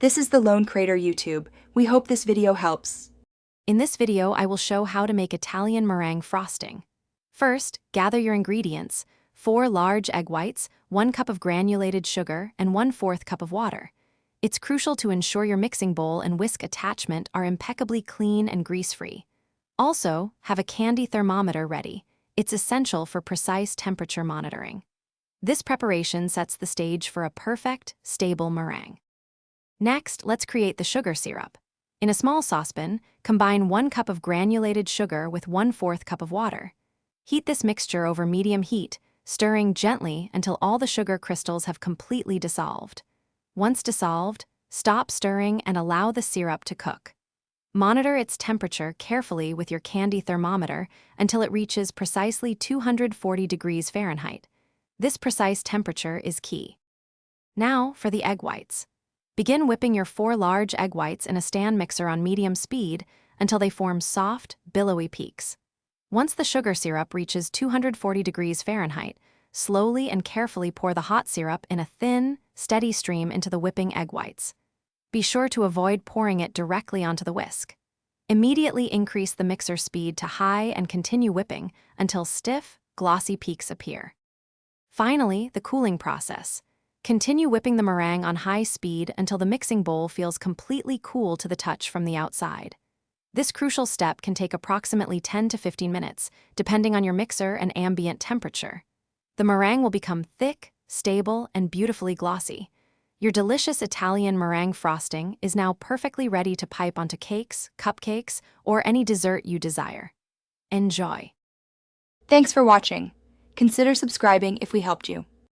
This is the Lone Crater YouTube. We hope this video helps. In this video, I will show how to make Italian meringue frosting. First, gather your ingredients: 4 large egg whites, 1 cup of granulated sugar, and 1/4 cup of water. It's crucial to ensure your mixing bowl and whisk attachment are impeccably clean and grease-free. Also, have a candy thermometer ready. It's essential for precise temperature monitoring. This preparation sets the stage for a perfect, stable meringue. Next, let's create the sugar syrup. In a small saucepan, combine 1 cup of granulated sugar with 1/4 cup of water. Heat this mixture over medium heat, stirring gently until all the sugar crystals have completely dissolved. Once dissolved, stop stirring and allow the syrup to cook. Monitor its temperature carefully with your candy thermometer until it reaches precisely 240 degrees Fahrenheit. This precise temperature is key. Now for the egg whites. Begin whipping your 4 large egg whites in a stand mixer on medium speed until they form soft, billowy peaks. Once the sugar syrup reaches 240 degrees Fahrenheit, slowly and carefully pour the hot syrup in a thin, steady stream into the whipping egg whites. Be sure to avoid pouring it directly onto the whisk. Immediately increase the mixer speed to high and continue whipping until stiff, glossy peaks appear. Finally, the cooling process. Continue whipping the meringue on high speed until the mixing bowl feels completely cool to the touch from the outside. This crucial step can take approximately 10 to 15 minutes, depending on your mixer and ambient temperature. The meringue will become thick, stable, and beautifully glossy. Your delicious Italian meringue frosting is now perfectly ready to pipe onto cakes, cupcakes, or any dessert you desire. Enjoy! Thanks for watching. Consider subscribing if we helped you.